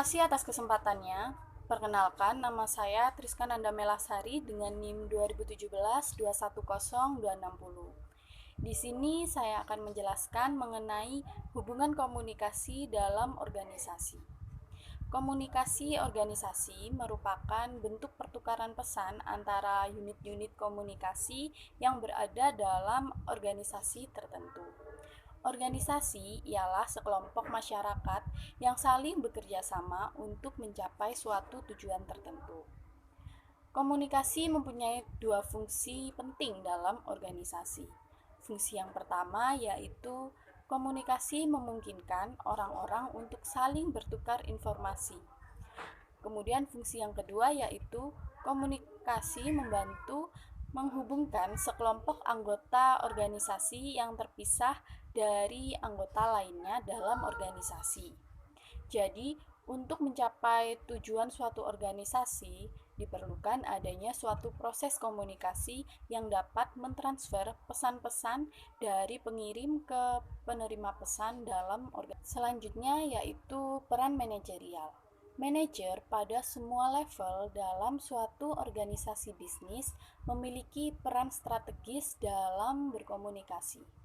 kasih atas kesempatannya. Perkenalkan, nama saya Triska Nanda Melasari dengan NIM 2017-210260. Di sini saya akan menjelaskan mengenai hubungan komunikasi dalam organisasi. Komunikasi organisasi merupakan bentuk pertukaran pesan antara unit-unit komunikasi yang berada dalam organisasi tertentu. Organisasi ialah sekelompok masyarakat yang saling bekerja sama untuk mencapai suatu tujuan tertentu. Komunikasi mempunyai dua fungsi penting dalam organisasi. Fungsi yang pertama yaitu komunikasi memungkinkan orang-orang untuk saling bertukar informasi. Kemudian fungsi yang kedua yaitu komunikasi membantu menghubungkan sekelompok anggota organisasi yang terpisah dari anggota lainnya dalam organisasi. Jadi, untuk mencapai tujuan suatu organisasi, diperlukan adanya suatu proses komunikasi yang dapat mentransfer pesan-pesan dari pengirim ke penerima pesan dalam organisasi. Selanjutnya yaitu peran manajerial. Manajer pada semua level dalam suatu organisasi bisnis memiliki peran strategis dalam berkomunikasi.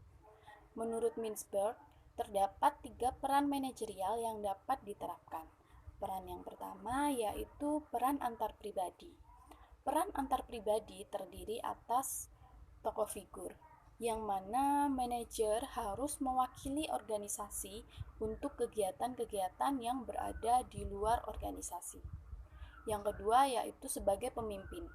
Menurut Mintzberg, terdapat 3 peran manajerial yang dapat diterapkan. Peran yang pertama yaitu peran antar pribadi. Peran antar pribadi terdiri atas tokoh figur, yang mana manajer harus mewakili organisasi untuk kegiatan-kegiatan yang berada di luar organisasi. Yang kedua yaitu sebagai pemimpin.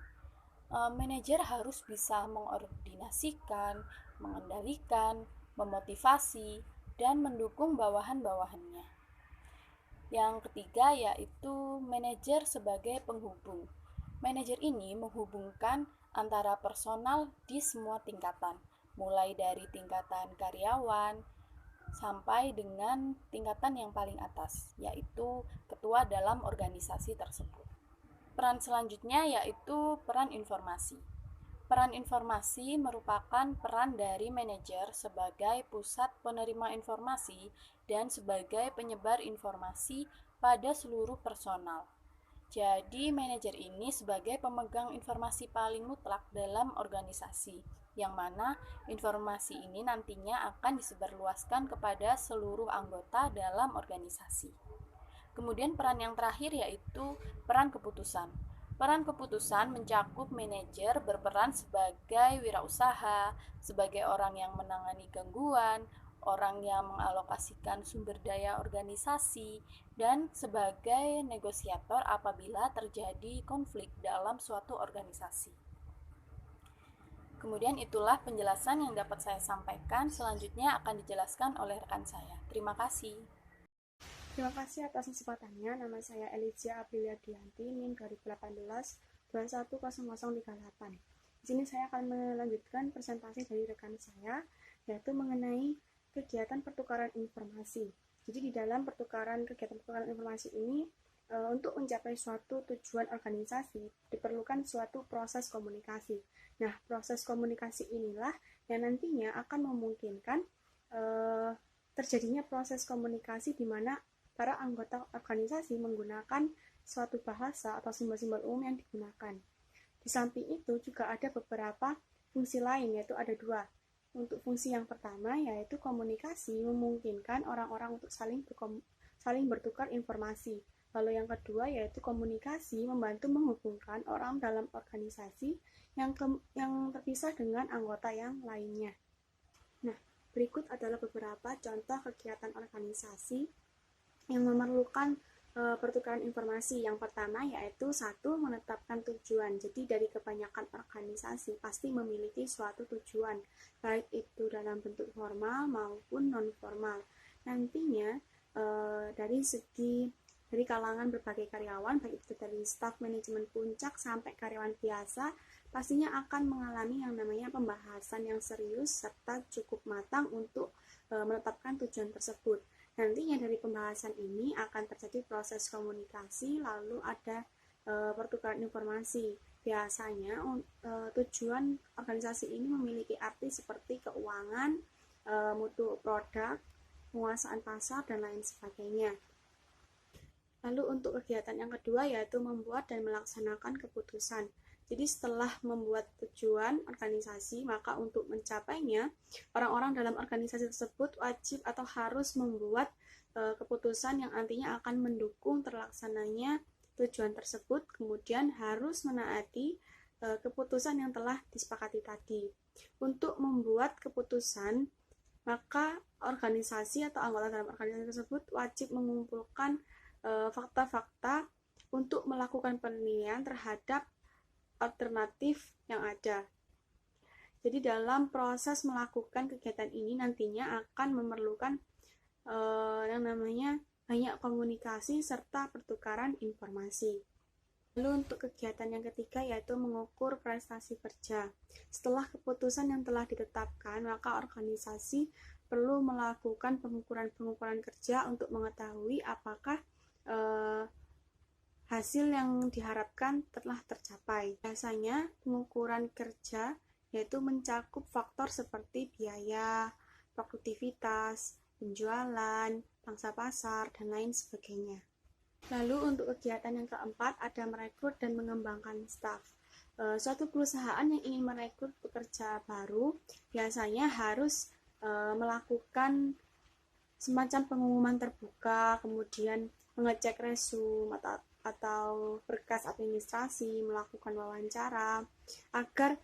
Manajer harus bisa mengordinasikan, mengendalikan, memotivasi, dan mendukung bawahan-bawahannya. Yang ketiga yaitu manajer sebagai penghubung. Manajer ini menghubungkan antara personal di semua tingkatan, mulai dari tingkatan karyawan sampai dengan tingkatan yang paling atas, yaitu ketua dalam organisasi tersebut. Peran selanjutnya yaitu peran informasi. Peran informasi merupakan peran dari manajer sebagai pusat penerima informasi dan sebagai penyebar informasi pada seluruh personal. Jadi, manajer ini sebagai pemegang informasi paling mutlak dalam organisasi, yang mana informasi ini nantinya akan disebarluaskan kepada seluruh anggota dalam organisasi. Kemudian peran yang terakhir yaitu peran keputusan. Peran keputusan mencakup manajer berperan sebagai wirausaha, sebagai orang yang menangani gangguan, orang yang mengalokasikan sumber daya organisasi, dan sebagai negosiator apabila terjadi konflik dalam suatu organisasi. Kemudian itulah penjelasan yang dapat saya sampaikan. Selanjutnya akan dijelaskan oleh rekan saya. Terima kasih. Terima kasih atas kesempatannya. Nama saya Elijah Aprilia Dianti, NIM 2018-210038. Di sini saya akan melanjutkan presentasi dari rekan saya, yaitu mengenai kegiatan pertukaran informasi. Jadi di dalam kegiatan pertukaran informasi ini, untuk mencapai suatu tujuan organisasi, diperlukan suatu proses komunikasi. Nah, proses komunikasi inilah yang nantinya akan memungkinkan terjadinya proses komunikasi di mana para anggota organisasi menggunakan suatu bahasa atau simbol-simbol umum yang digunakan. Di samping itu juga ada beberapa fungsi lain, yaitu ada 2. Untuk fungsi yang pertama yaitu komunikasi memungkinkan orang-orang untuk saling bertukar informasi. Lalu yang kedua yaitu komunikasi membantu menghubungkan orang dalam organisasi yang terpisah dengan anggota yang lainnya. Nah, berikut adalah beberapa contoh kegiatan organisasi yang memerlukan pertukaran informasi. Yang pertama yaitu 1. Menetapkan tujuan. Jadi dari kebanyakan organisasi pasti memiliki suatu tujuan, baik itu dalam bentuk formal maupun non formal. Nantinya dari kalangan berbagai karyawan, baik itu dari staf manajemen puncak sampai karyawan biasa, pastinya akan mengalami yang namanya pembahasan yang serius serta cukup matang untuk menetapkan tujuan tersebut. Nantinya dari pembahasan ini akan terjadi proses komunikasi, lalu ada pertukaran informasi. Biasanya tujuan organisasi ini memiliki arti seperti keuangan, mutu produk, penguasaan pasar, dan lain sebagainya. Lalu untuk kegiatan yang kedua yaitu membuat dan melaksanakan keputusan. Jadi setelah membuat tujuan organisasi, maka untuk mencapainya, orang-orang dalam organisasi tersebut wajib atau harus membuat keputusan yang nantinya akan mendukung terlaksananya tujuan tersebut, kemudian harus menaati keputusan yang telah disepakati tadi. Untuk membuat keputusan, maka organisasi atau anggota dalam organisasi tersebut wajib mengumpulkan fakta-fakta untuk melakukan penilaian terhadap alternatif yang ada. Jadi dalam proses melakukan kegiatan ini nantinya akan memerlukan yang namanya banyak komunikasi serta pertukaran informasi. Lalu untuk kegiatan yang ketiga yaitu mengukur prestasi kerja. Setelah keputusan yang telah ditetapkan, maka organisasi perlu melakukan pengukuran kerja untuk mengetahui apakah hasil yang diharapkan telah tercapai. Biasanya pengukuran kerja yaitu mencakup faktor seperti biaya, produktivitas, penjualan, pangsa pasar, dan lain sebagainya. Lalu untuk kegiatan yang keempat ada merekrut dan mengembangkan staf. Suatu perusahaan yang ingin merekrut pekerja baru biasanya harus melakukan semacam pengumuman terbuka, kemudian mengecek resume atau berkas administrasi, melakukan wawancara, agar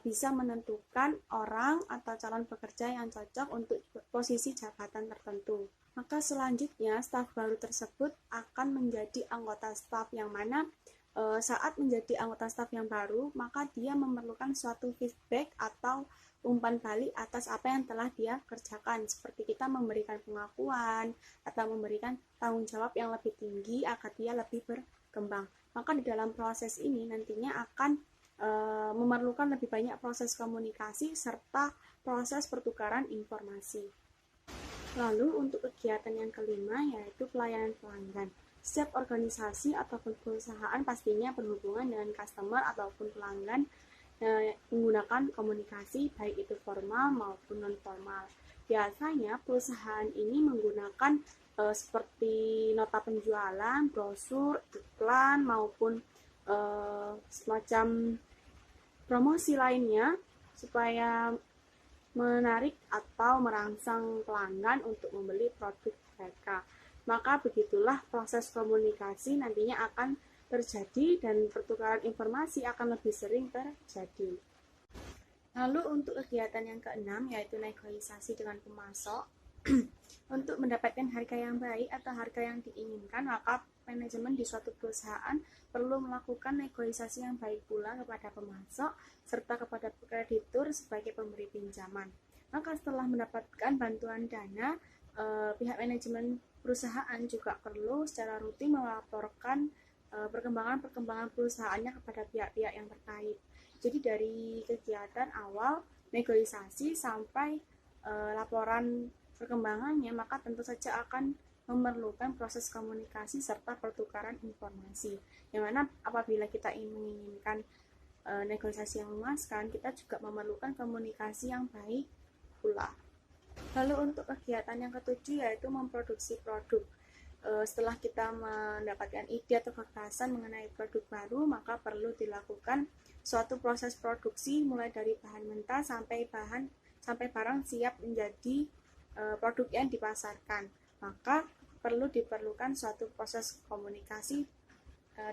bisa menentukan orang atau calon pekerja yang cocok untuk posisi jabatan tertentu. Maka selanjutnya staf baru tersebut akan menjadi anggota staf yang mana saat menjadi anggota staf yang baru, maka dia memerlukan suatu feedback atau umpan balik atas apa yang telah dia kerjakan, seperti kita memberikan pengakuan atau memberikan tanggung jawab yang lebih tinggi agar dia lebih berkembang. Maka di dalam proses ini nantinya akan memerlukan lebih banyak proses komunikasi serta proses pertukaran informasi. Lalu untuk kegiatan yang kelima yaitu pelayanan pelanggan. Setiap organisasi ataupun perusahaan pastinya berhubungan dengan customer ataupun pelanggan menggunakan komunikasi baik itu formal maupun non formal. Biasanya perusahaan ini menggunakan seperti nota penjualan, brosur, iklan maupun semacam promosi lainnya supaya menarik atau merangsang pelanggan untuk membeli produk mereka. Maka begitulah proses komunikasi nantinya akan terjadi dan pertukaran informasi akan lebih sering terjadi. Lalu untuk kegiatan yang keenam yaitu negosiasi dengan pemasok. Untuk mendapatkan harga yang baik atau harga yang diinginkan, maka manajemen di suatu perusahaan perlu melakukan negosiasi yang baik pula kepada pemasok serta kepada kreditur sebagai pemberi pinjaman. Maka setelah mendapatkan bantuan dana, pihak manajemen perusahaan juga perlu secara rutin melaporkan perkembangan perusahaannya kepada pihak-pihak yang terkait. Jadi dari kegiatan awal negosiasi sampai laporan perkembangannya, maka tentu saja akan memerlukan proses komunikasi serta pertukaran informasi. Yang mana apabila kita menginginkan negosiasi yang memuaskan, kita juga memerlukan komunikasi yang baik pula. Lalu untuk kegiatan yang ketujuh yaitu memproduksi produk. Setelah kita mendapatkan ide atau gagasan mengenai produk baru, maka perlu dilakukan suatu proses produksi mulai dari bahan mentah sampai barang siap menjadi produk yang dipasarkan. Maka diperlukan suatu proses komunikasi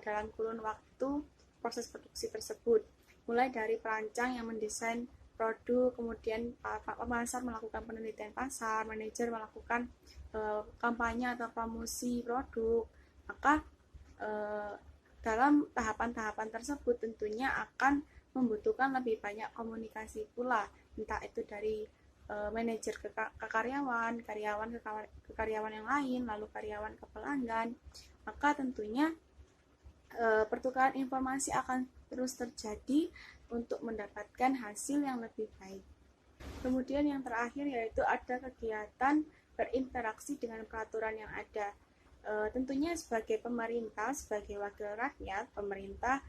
dalam kurun waktu proses produksi tersebut, mulai dari perancang yang mendesain produk, kemudian pemasar melakukan penelitian pasar, manajer melakukan kampanye atau promosi produk. Maka dalam tahapan-tahapan tersebut tentunya akan membutuhkan lebih banyak komunikasi pula, entah itu dari manajer ke karyawan, karyawan ke karyawan yang lain, lalu karyawan ke pelanggan. Maka tentunya pertukaran informasi akan terus terjadi untuk mendapatkan hasil yang lebih baik. Kemudian yang terakhir yaitu ada kegiatan berinteraksi dengan peraturan yang ada. Tentunya sebagai pemerintah, sebagai wakil rakyat, pemerintah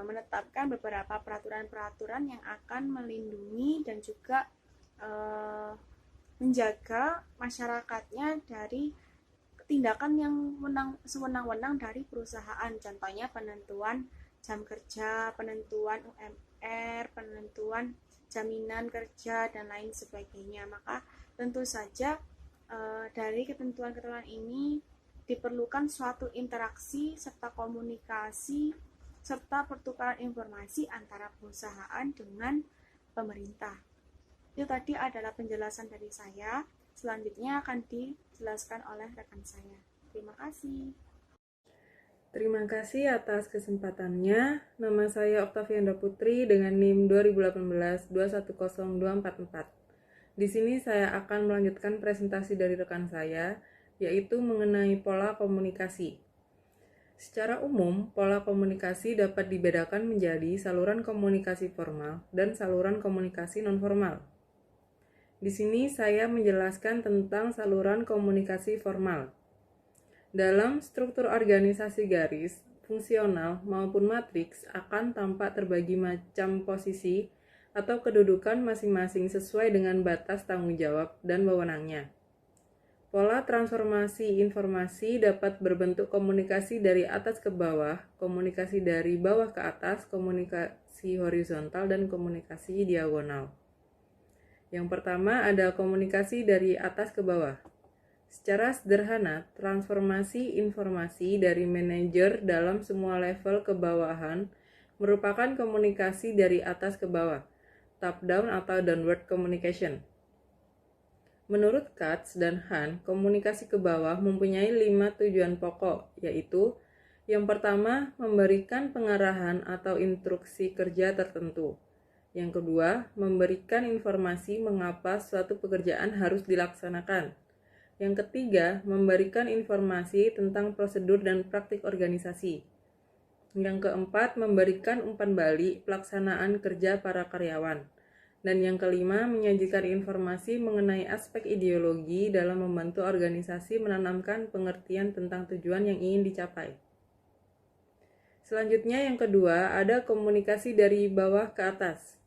menetapkan beberapa peraturan-peraturan yang akan melindungi dan juga menjaga masyarakatnya dari tindakan yang sewenang-wenang dari perusahaan, contohnya penentuan jam kerja, penentuan UMR, penentuan jaminan kerja, dan lain sebagainya. Maka tentu saja dari ketentuan-ketentuan ini diperlukan suatu interaksi serta komunikasi serta pertukaran informasi antara perusahaan dengan pemerintah. Itu tadi adalah penjelasan dari saya. Selanjutnya akan dijelaskan oleh rekan saya. Terima kasih. Terima kasih atas kesempatannya. Nama saya Oktavianda Putri dengan NIM 2018-210244. Di sini saya akan melanjutkan presentasi dari rekan saya, yaitu mengenai pola komunikasi. Secara umum, pola komunikasi dapat dibedakan menjadi saluran komunikasi formal dan saluran komunikasi nonformal. Di sini saya menjelaskan tentang saluran komunikasi formal. Dalam struktur organisasi garis, fungsional maupun matriks akan tampak terbagi macam posisi atau kedudukan masing-masing sesuai dengan batas tanggung jawab dan wewenangnya. Pola transformasi informasi dapat berbentuk komunikasi dari atas ke bawah, komunikasi dari bawah ke atas, komunikasi horizontal, dan komunikasi diagonal. Yang pertama ada komunikasi dari atas ke bawah. Secara sederhana, transformasi informasi dari manajer dalam semua level kebawahan merupakan komunikasi dari atas ke bawah, top-down atau downward communication. Menurut Katz dan Han, komunikasi ke bawah mempunyai 5 tujuan pokok, yaitu yang pertama, memberikan pengarahan atau instruksi kerja tertentu. Yang kedua, memberikan informasi mengapa suatu pekerjaan harus dilaksanakan. Yang ketiga, memberikan informasi tentang prosedur dan praktik organisasi. Yang keempat, memberikan umpan balik pelaksanaan kerja para karyawan. Dan yang kelima, menyajikan informasi mengenai aspek ideologi dalam membantu organisasi menanamkan pengertian tentang tujuan yang ingin dicapai. Selanjutnya yang kedua, ada komunikasi dari bawah ke atas.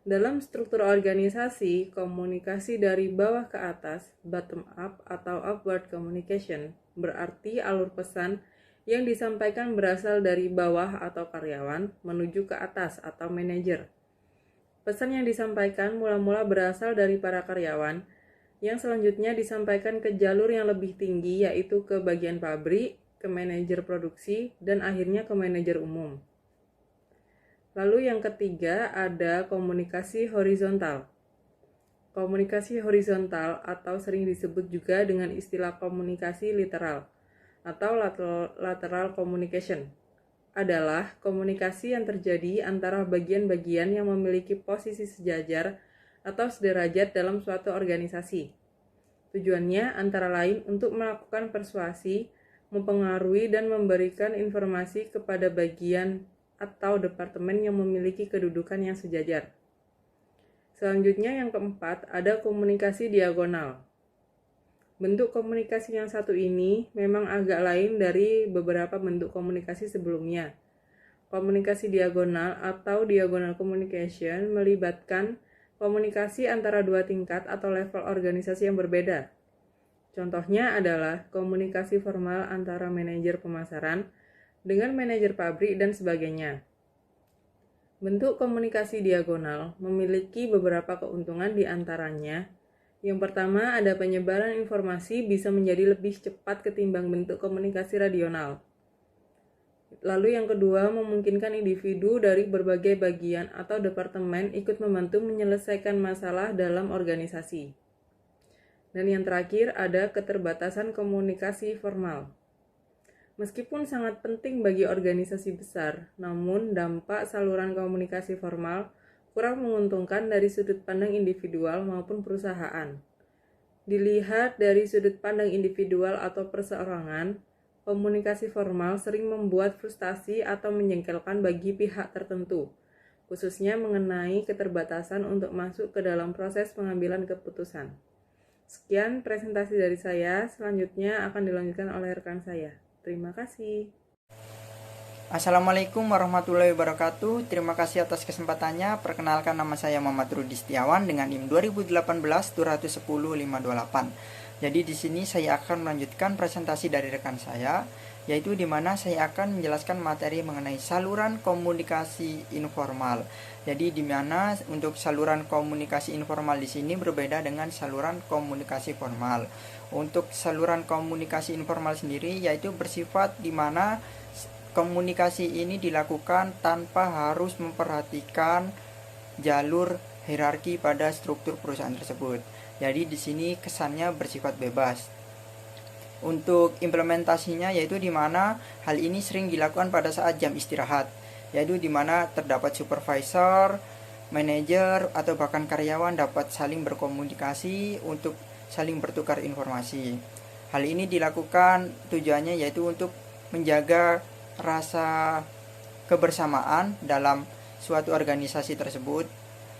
Dalam struktur organisasi, komunikasi dari bawah ke atas, bottom up atau upward communication, berarti alur pesan yang disampaikan berasal dari bawah atau karyawan menuju ke atas atau manajer. Pesan yang disampaikan mula-mula berasal dari para karyawan, yang selanjutnya disampaikan ke jalur yang lebih tinggi, yaitu ke bagian pabrik, ke manajer produksi, dan akhirnya ke manajer umum. Lalu yang ketiga ada komunikasi horizontal. Komunikasi horizontal atau sering disebut juga dengan istilah komunikasi literal atau lateral communication adalah komunikasi yang terjadi antara bagian-bagian yang memiliki posisi sejajar atau sederajat dalam suatu organisasi. Tujuannya antara lain untuk melakukan persuasi, mempengaruhi dan memberikan informasi kepada bagian atau departemen yang memiliki kedudukan yang sejajar. Selanjutnya yang keempat, ada komunikasi diagonal. Bentuk komunikasi yang satu ini memang agak lain dari beberapa bentuk komunikasi sebelumnya. Komunikasi diagonal atau diagonal communication melibatkan komunikasi antara dua tingkat atau level organisasi yang berbeda. Contohnya adalah komunikasi formal antara manajer pemasaran dengan manajer pabrik dan sebagainya. Bentuk komunikasi diagonal memiliki beberapa keuntungan di antaranya. Yang pertama, ada penyebaran informasi bisa menjadi lebih cepat ketimbang bentuk komunikasi radional. Lalu yang kedua, memungkinkan individu dari berbagai bagian atau departemen ikut membantu menyelesaikan masalah dalam organisasi. Dan yang terakhir, ada keterbatasan komunikasi formal. Meskipun sangat penting bagi organisasi besar, namun dampak saluran komunikasi formal kurang menguntungkan dari sudut pandang individual maupun perusahaan. Dilihat dari sudut pandang individual atau perseorangan, komunikasi formal sering membuat frustasi atau menjengkelkan bagi pihak tertentu, khususnya mengenai keterbatasan untuk masuk ke dalam proses pengambilan keputusan. Sekian presentasi dari saya, selanjutnya akan dilanjutkan oleh rekan saya. Terima kasih. Assalamualaikum warahmatullahi wabarakatuh. Terima kasih atas kesempatannya. Perkenalkan, nama saya Muhammad Rudi Setiawan dengan NIM 2018-210528. Jadi di sini saya akan melanjutkan presentasi dari rekan saya, yaitu di mana saya akan menjelaskan materi mengenai saluran komunikasi informal. Jadi di mana untuk saluran komunikasi informal di sini berbeda dengan saluran komunikasi formal. Untuk saluran komunikasi informal sendiri yaitu bersifat di mana komunikasi ini dilakukan tanpa harus memperhatikan jalur hierarki pada struktur perusahaan tersebut. Jadi di sini kesannya bersifat bebas. Untuk implementasinya yaitu di mana hal ini sering dilakukan pada saat jam istirahat, yaitu di mana terdapat supervisor, manajer atau bahkan karyawan dapat saling berkomunikasi untuk saling bertukar informasi. Hal ini dilakukan tujuannya yaitu untuk menjaga rasa kebersamaan dalam suatu organisasi tersebut,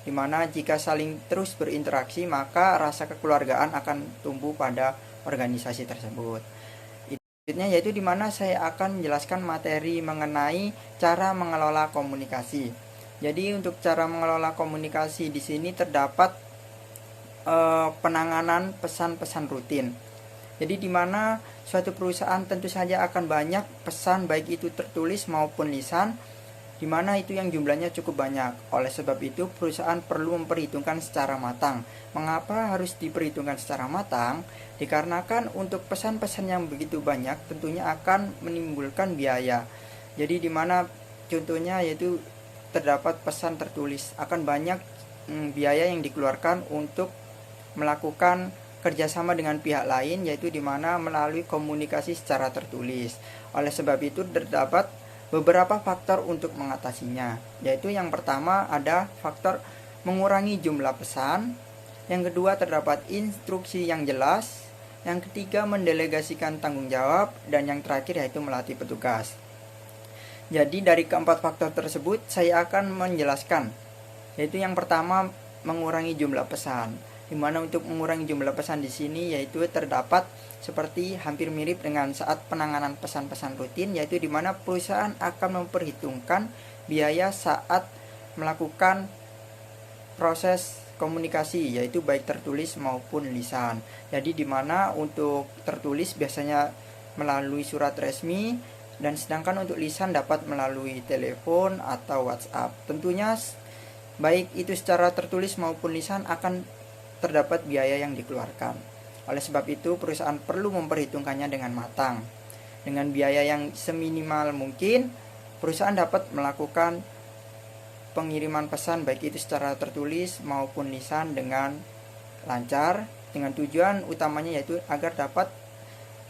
di mana jika saling terus berinteraksi maka rasa kekeluargaan akan tumbuh pada organisasi tersebut. Selanjutnya yaitu di mana saya akan menjelaskan materi mengenai cara mengelola komunikasi. Jadi untuk cara mengelola komunikasi di sini terdapat penanganan pesan-pesan rutin. Jadi di mana suatu perusahaan tentu saja akan banyak pesan baik itu tertulis maupun lisan, di mana itu yang jumlahnya cukup banyak. Oleh sebab itu, perusahaan perlu memperhitungkan secara matang. Mengapa harus diperhitungkan secara matang? Dikarenakan untuk pesan-pesan yang begitu banyak tentunya akan menimbulkan biaya. Jadi di mana contohnya yaitu terdapat pesan tertulis, akan banyak biaya yang dikeluarkan untuk melakukan kerjasama dengan pihak lain, yaitu di mana melalui komunikasi secara tertulis. Oleh sebab itu terdapat beberapa faktor untuk mengatasinya, yaitu yang pertama ada faktor mengurangi jumlah pesan, yang kedua terdapat instruksi yang jelas, yang ketiga mendelegasikan tanggung jawab, dan yang terakhir yaitu melatih petugas. Jadi dari keempat faktor tersebut saya akan menjelaskan, yaitu yang pertama mengurangi jumlah pesan, di mana untuk mengurangi jumlah pesan di sini yaitu terdapat seperti hampir mirip dengan saat penanganan pesan-pesan rutin, yaitu di mana perusahaan akan memperhitungkan biaya saat melakukan proses komunikasi, yaitu baik tertulis maupun lisan. Jadi di mana untuk tertulis biasanya melalui surat resmi, dan sedangkan untuk lisan dapat melalui telepon atau WhatsApp. Tentunya baik itu secara tertulis maupun lisan akan terdapat biaya yang dikeluarkan. Oleh sebab itu, perusahaan perlu memperhitungkannya dengan matang. Dengan biaya yang seminimal mungkin, perusahaan dapat melakukan pengiriman pesan baik itu secara tertulis maupun lisan dengan lancar, dengan tujuan utamanya yaitu agar dapat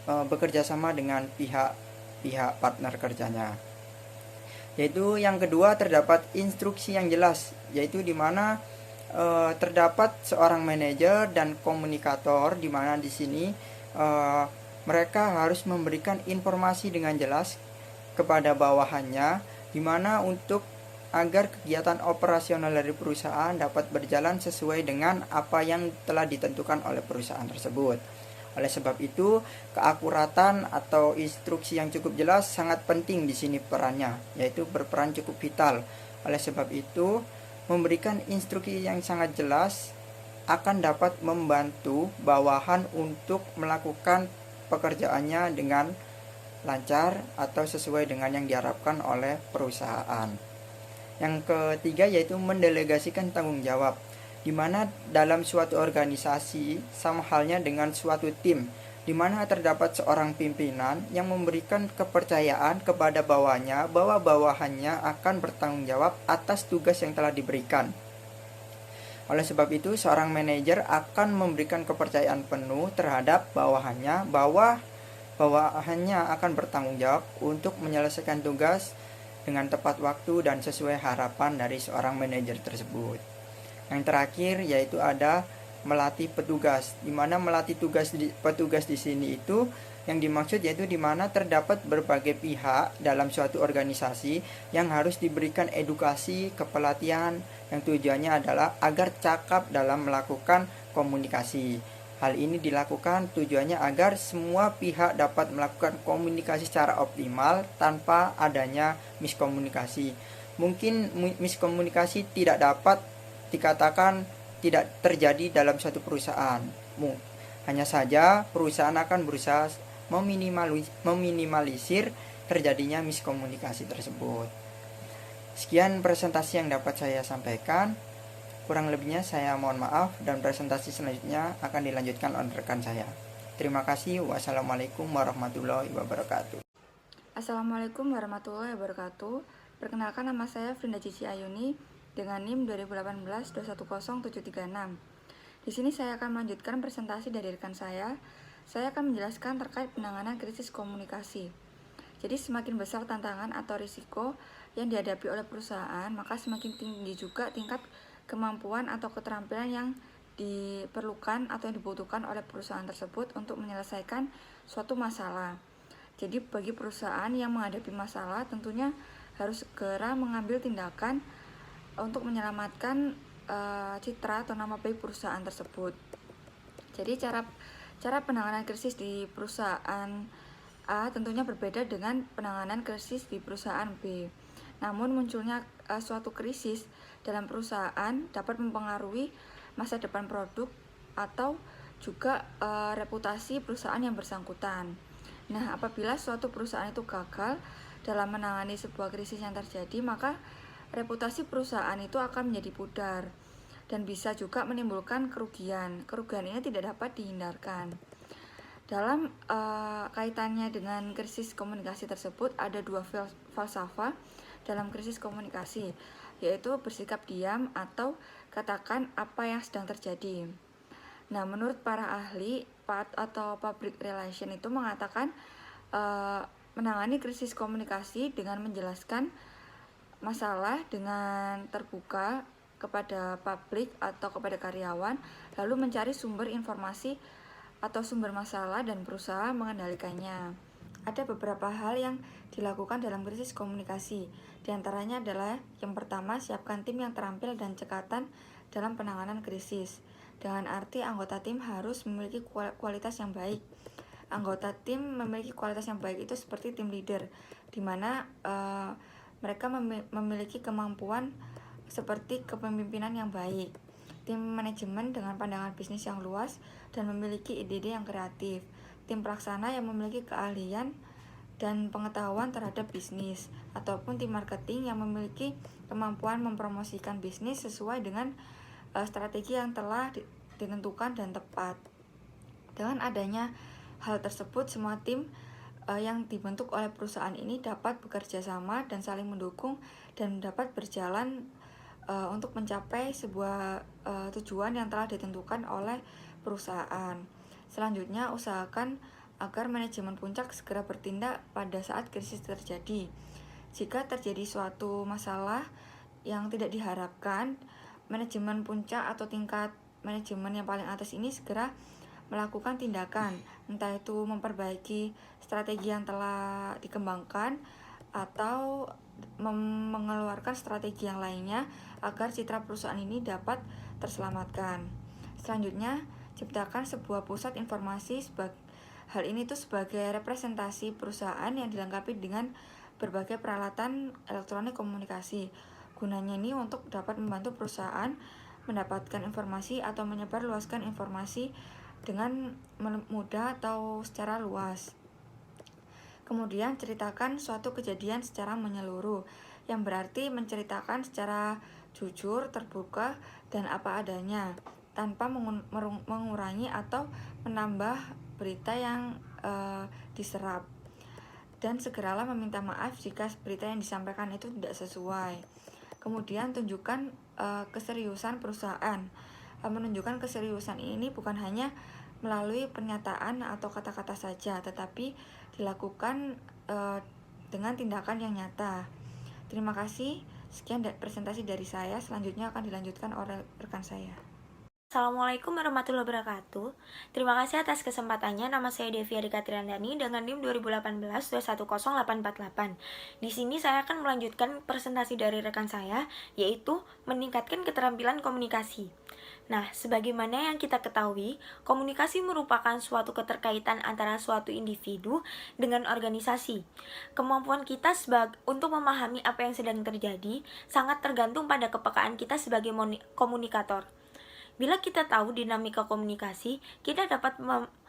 bekerja sama dengan pihak partner kerjanya. Yaitu yang kedua terdapat instruksi yang jelas, yaitu di mana terdapat seorang manajer dan komunikator, di mana di sini mereka harus memberikan informasi dengan jelas kepada bawahannya, di mana untuk agar kegiatan operasional dari perusahaan dapat berjalan sesuai dengan apa yang telah ditentukan oleh perusahaan tersebut. Oleh sebab itu, keakuratan atau instruksi yang cukup jelas sangat penting di sini perannya, yaitu berperan cukup vital. Oleh sebab itu, memberikan instruksi yang sangat jelas akan dapat membantu bawahan untuk melakukan pekerjaannya dengan lancar atau sesuai dengan yang diharapkan oleh perusahaan. Yang ketiga yaitu mendelegasikan tanggung jawab, di mana dalam suatu organisasi sama halnya dengan suatu tim, di mana terdapat seorang pimpinan yang memberikan kepercayaan kepada bawahannya bahwa bawahannya akan bertanggung jawab atas tugas yang telah diberikan. Oleh sebab itu, seorang manajer akan memberikan kepercayaan penuh terhadap bawahannya bahwa bawahannya akan bertanggung jawab untuk menyelesaikan tugas dengan tepat waktu dan sesuai harapan dari seorang manajer tersebut. Yang terakhir yaitu ada melatih petugas, di mana melatih petugas di sini itu yang dimaksud yaitu di mana terdapat berbagai pihak dalam suatu organisasi yang harus diberikan edukasi kepelatihan yang tujuannya adalah agar cakap dalam melakukan komunikasi. Hal ini dilakukan tujuannya agar semua pihak dapat melakukan komunikasi secara optimal tanpa adanya miskomunikasi. Mungkin miskomunikasi tidak dapat dikatakan tidak terjadi dalam suatu perusahaan. Hanya saja perusahaan akan berusaha meminimalisir terjadinya miskomunikasi tersebut. Sekian presentasi yang dapat saya sampaikan. Kurang lebihnya saya mohon maaf, dan presentasi selanjutnya akan dilanjutkan oleh rekan saya. Terima kasih. Wassalamualaikum warahmatullahi wabarakatuh. Assalamualaikum warahmatullahi wabarakatuh. Perkenalkan, nama saya Frinda Cici Ayuni dengan NIM 2018-210736. Di sini saya akan melanjutkan presentasi dari rekan saya. Saya akan menjelaskan terkait penanganan krisis komunikasi. Jadi semakin besar tantangan atau risiko yang dihadapi oleh perusahaan, maka semakin tinggi juga tingkat kemampuan atau keterampilan yang diperlukan atau yang dibutuhkan oleh perusahaan tersebut untuk menyelesaikan suatu masalah. Jadi bagi perusahaan yang menghadapi masalah tentunya harus segera mengambil tindakan untuk menyelamatkan citra atau nama baik perusahaan tersebut. Jadi cara penanganan krisis di perusahaan A tentunya berbeda dengan penanganan krisis di perusahaan B. Namun munculnya suatu krisis dalam perusahaan dapat mempengaruhi masa depan produk atau juga reputasi perusahaan yang bersangkutan. Nah, apabila suatu perusahaan itu gagal dalam menangani sebuah krisis yang terjadi, maka reputasi perusahaan itu akan menjadi pudar dan bisa juga menimbulkan kerugian. Kerugian ini tidak dapat dihindarkan. Dalam kaitannya dengan krisis komunikasi tersebut, ada dua falsafah dalam krisis komunikasi, yaitu bersikap diam atau katakan apa yang sedang terjadi. Nah, menurut para ahli atau public relation itu mengatakan menangani krisis komunikasi dengan menjelaskan masalah dengan terbuka kepada publik atau kepada karyawan, lalu mencari sumber informasi atau sumber masalah dan berusaha mengendalikannya. Ada beberapa hal yang dilakukan dalam krisis komunikasi. Di antaranya adalah yang pertama, siapkan tim yang terampil dan cekatan dalam penanganan krisis. Dengan arti anggota tim harus memiliki kualitas yang baik. Anggota tim memiliki kualitas yang baik itu seperti tim leader, di mana mereka memiliki kemampuan seperti kepemimpinan yang baik. Tim manajemen dengan pandangan bisnis yang luas dan memiliki ide-ide yang kreatif. Tim pelaksana yang memiliki keahlian dan pengetahuan terhadap bisnis, ataupun tim marketing yang memiliki kemampuan mempromosikan bisnis sesuai dengan strategi yang telah ditentukan dan tepat. Dengan adanya hal tersebut, semua tim yang dibentuk oleh perusahaan ini dapat bekerja sama dan saling mendukung dan dapat berjalan untuk mencapai sebuah tujuan yang telah ditentukan oleh perusahaan. Selanjutnya, usahakan agar manajemen puncak segera bertindak pada saat krisis terjadi. Jika terjadi suatu masalah yang tidak diharapkan, manajemen puncak atau tingkat manajemen yang paling atas ini segera melakukan tindakan, entah itu memperbaiki strategi yang telah dikembangkan atau mengeluarkan strategi yang lainnya agar citra perusahaan ini dapat terselamatkan. Selanjutnya, ciptakan sebuah pusat informasi. Hal ini tuh sebagai representasi perusahaan yang dilengkapi dengan berbagai peralatan elektronik komunikasi. Gunanya ini untuk dapat membantu perusahaan mendapatkan informasi atau menyebarluaskan informasi dengan mudah atau secara luas. Kemudian, ceritakan suatu kejadian secara menyeluruh, yang berarti menceritakan secara jujur, terbuka, dan apa adanya, tanpa mengurangi atau menambah berita yang diserap. Dan segeralah meminta maaf jika berita yang disampaikan itu tidak sesuai. Kemudian, tunjukkan keseriusan perusahaan. Menunjukkan keseriusan ini bukan hanya melalui pernyataan atau kata-kata saja, tetapi dilakukan dengan tindakan yang nyata. Terima kasih. Sekian presentasi dari saya. Selanjutnya akan dilanjutkan oleh rekan saya. Assalamualaikum warahmatullahi wabarakatuh. Terima kasih atas kesempatannya. Nama saya Devi Arika Triandani dengan NIM 2018-210848. Di sini saya akan melanjutkan presentasi dari rekan saya, yaitu meningkatkan keterampilan komunikasi. Nah, sebagaimana yang kita ketahui, komunikasi merupakan suatu keterkaitan antara suatu individu dengan organisasi. Kemampuan kita untuk memahami apa yang sedang terjadi sangat tergantung pada kepekaan kita sebagai komunikator. Bila kita tahu dinamika komunikasi, kita dapat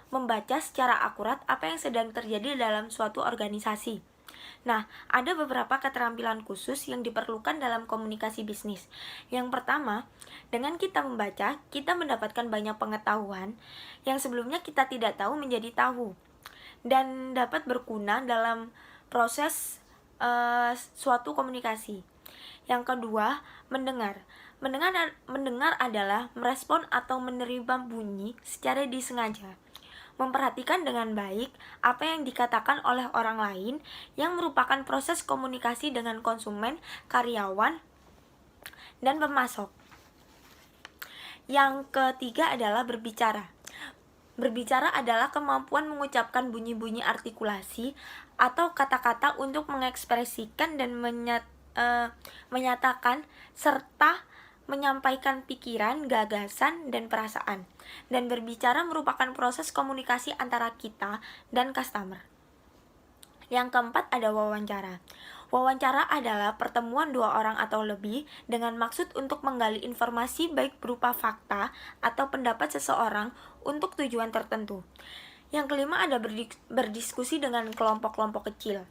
membaca secara akurat apa yang sedang terjadi dalam suatu organisasi. Nah, ada beberapa keterampilan khusus yang diperlukan dalam komunikasi bisnis. Yang pertama, dengan kita membaca, kita mendapatkan banyak pengetahuan yang sebelumnya kita tidak tahu menjadi tahu, dan dapat berguna dalam proses suatu komunikasi. Yang kedua, mendengar. Mendengar adalah merespon atau menerima bunyi secara disengaja. Memperhatikan dengan baik apa yang dikatakan oleh orang lain yang merupakan proses komunikasi dengan konsumen, karyawan, dan pemasok. Yang ketiga adalah berbicara. Berbicara adalah kemampuan mengucapkan bunyi-bunyi artikulasi atau kata-kata untuk mengekspresikan dan menyatakan serta menyampaikan pikiran, gagasan, dan perasaan. Dan berbicara merupakan proses komunikasi antara kita dan customer. Yang keempat ada wawancara. Wawancara adalah pertemuan dua orang atau lebih dengan maksud untuk menggali informasi baik berupa fakta atau pendapat seseorang untuk tujuan tertentu. Yang kelima ada berdiskusi dengan kelompok-kelompok kecil.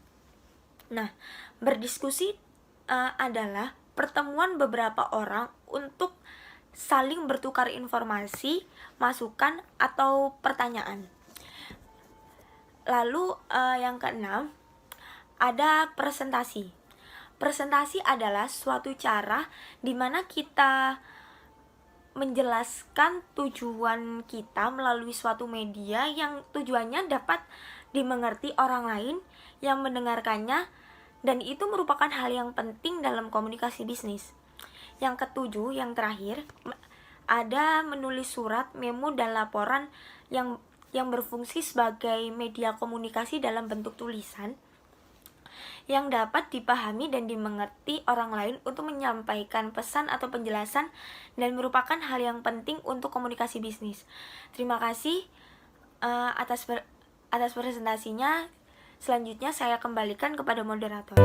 Nah, berdiskusi adalah pertemuan beberapa orang untuk saling bertukar informasi, masukan, atau pertanyaan. Lalu yang keenam, ada presentasi. Presentasi adalah suatu cara di mana kita menjelaskan tujuan kita melalui suatu media yang tujuannya dapat dimengerti orang lain yang mendengarkannya, dan itu merupakan hal yang penting dalam komunikasi bisnis. Yang ketujuh, yang terakhir, ada menulis surat, memo, dan laporan yang berfungsi sebagai media komunikasi dalam bentuk tulisan yang dapat dipahami dan dimengerti orang lain untuk menyampaikan pesan atau penjelasan, dan merupakan hal yang penting untuk komunikasi bisnis. Terima kasih atas presentasinya. Selanjutnya saya kembalikan kepada moderator.